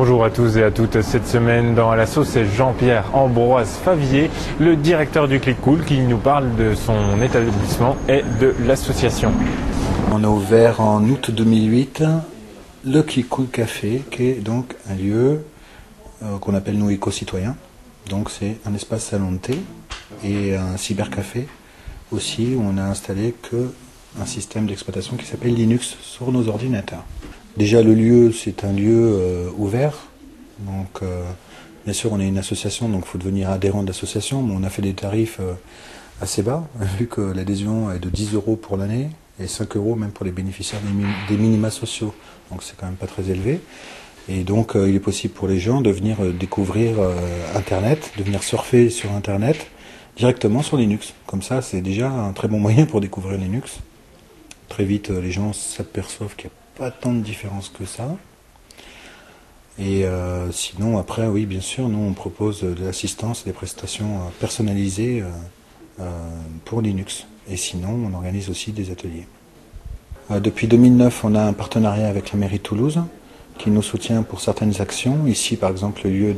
Bonjour à tous et à toutes. Cette semaine dans l'assaut, c'est Jean-Pierre Ambroise Favier, le directeur du Click Cool, qui nous parle de son établissement et de l'association. On a ouvert en août 2008 le Click Cool Café, qui est donc un lieu qu'on appelle nous éco-citoyen. Donc c'est un espace salon de thé et un cybercafé aussi, où on a installé un système d'exploitation qui s'appelle Linux sur nos ordinateurs. Déjà le lieu, c'est un lieu ouvert, donc bien sûr on est une association, donc il faut devenir adhérent de l'association, mais on a fait des tarifs assez bas, vu que l'adhésion est de 10 € pour l'année et 5 € même pour les bénéficiaires des minima sociaux, donc c'est quand même pas très élevé. Et donc il est possible pour les gens de venir découvrir Internet, de venir surfer sur Internet directement sur Linux. Comme ça, c'est déjà un très bon moyen pour découvrir Linux. Très vite, les gens s'aperçoivent qu'il n'y a pas tant de différence que ça. Et sinon, après, oui, bien sûr, nous, on propose de l'assistance, des prestations personnalisées pour Linux. Et sinon, on organise aussi des ateliers. Depuis 2009, on a un partenariat avec la mairie de Toulouse, qui nous soutient pour certaines actions. Ici, par exemple, le lieu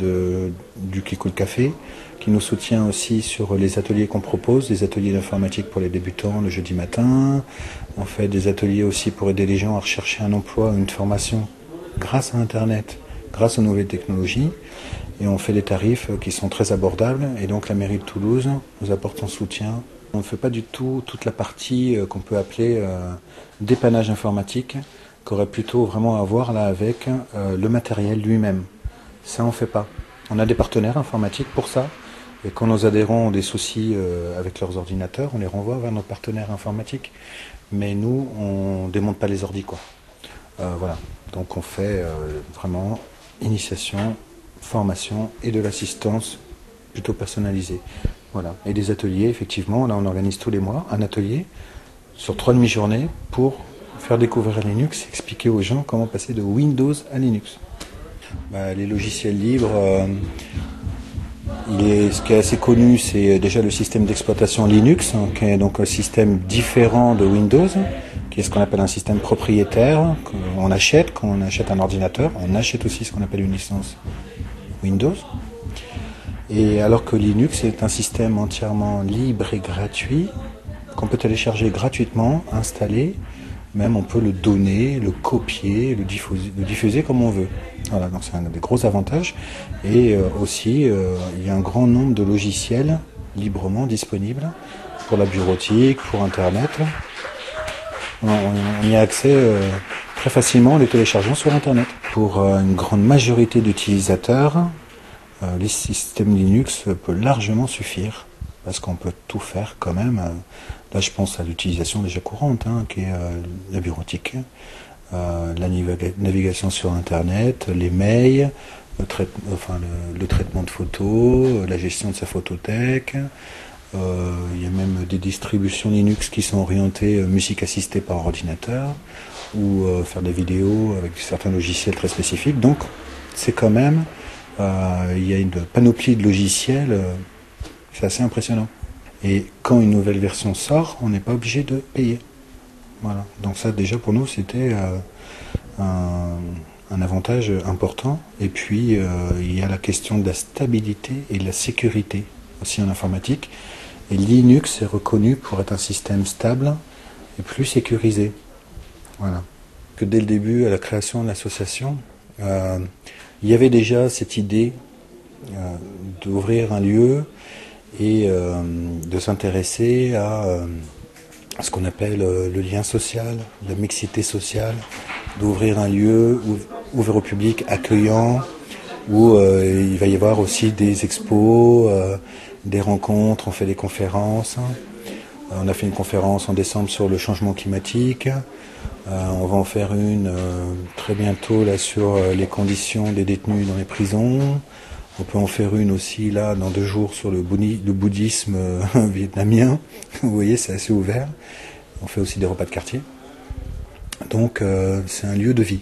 du Click Cool Café, qui nous soutient aussi sur les ateliers qu'on propose, des ateliers d'informatique pour les débutants le jeudi matin. On fait des ateliers aussi pour aider les gens à rechercher un emploi, une formation grâce à Internet, grâce aux nouvelles technologies. Et on fait des tarifs qui sont très abordables. Et donc la mairie de Toulouse nous apporte son soutien. On ne fait pas du tout toute la partie qu'on peut appeler dépannage informatique, qu'aurait plutôt vraiment à voir là avec le matériel lui-même. Ça, on ne fait pas. On a des partenaires informatiques pour ça. Et quand nos adhérents ont des soucis avec leurs ordinateurs, on les renvoie vers nos partenaires informatiques. Mais nous, on ne démonte pas les ordis, quoi. Voilà. Donc on fait vraiment initiation, formation et de l'assistance plutôt personnalisée. Voilà. Et des ateliers, effectivement, là on organise tous les mois un atelier sur 3 demi-journées pour faire découvrir Linux, expliquer aux gens comment passer de Windows à Linux. Les logiciels libres, ce qui est assez connu, c'est déjà le système d'exploitation Linux, qui est donc un système différent de Windows, qui est ce qu'on appelle un système propriétaire, qu'on achète quand on achète un ordinateur. On achète aussi ce qu'on appelle une licence Windows. Et alors que Linux est un système entièrement libre et gratuit, qu'on peut télécharger gratuitement, installer. Même on peut le donner, le copier, le diffuser comme on veut. Voilà, donc c'est un des gros avantages. Et aussi, il y a un grand nombre de logiciels librement disponibles pour la bureautique, pour Internet. On y a accès très facilement en les téléchargeant sur Internet. Pour une grande majorité d'utilisateurs, les systèmes Linux peut largement suffire. Parce qu'on peut tout faire quand même. Là, je pense à l'utilisation déjà courante, qui est la bureautique, la navigation sur Internet, les mails, le traitement de photos, la gestion de sa photothèque. Il y a même des distributions Linux qui sont orientées musique assistée par ordinateur ou faire des vidéos avec certains logiciels très spécifiques. Donc, c'est quand même, il y a une panoplie de logiciels. C'est assez impressionnant. Et quand une nouvelle version sort, on n'est pas obligé de payer. Voilà. Donc ça, déjà, pour nous, c'était un avantage important. Et puis, il y a la question de la stabilité et de la sécurité aussi en informatique. Et Linux est reconnu pour être un système stable et plus sécurisé. Voilà. Que dès le début, à la création de l'association, il y avait déjà cette idée d'ouvrir un lieu et de s'intéresser à ce qu'on appelle le lien social, la mixité sociale, d'ouvrir un lieu ouvert au public, accueillant, où il va y avoir aussi des expos, des rencontres, on fait des conférences. On a fait une conférence en décembre sur le changement climatique. On va en faire une très bientôt là sur les conditions des détenus dans les prisons. On peut en faire une aussi là dans 2 jours sur le bouddhisme vietnamien. Vous voyez, c'est assez ouvert. On fait aussi des repas de quartier. Donc c'est un lieu de vie.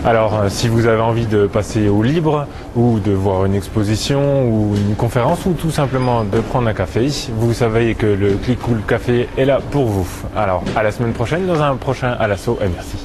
Alors si vous avez envie de passer au libre ou de voir une exposition ou une conférence ou tout simplement de prendre un café, vous savez que le Click Cool Café est là pour vous. Alors à la semaine prochaine dans un prochain à l'assaut et merci.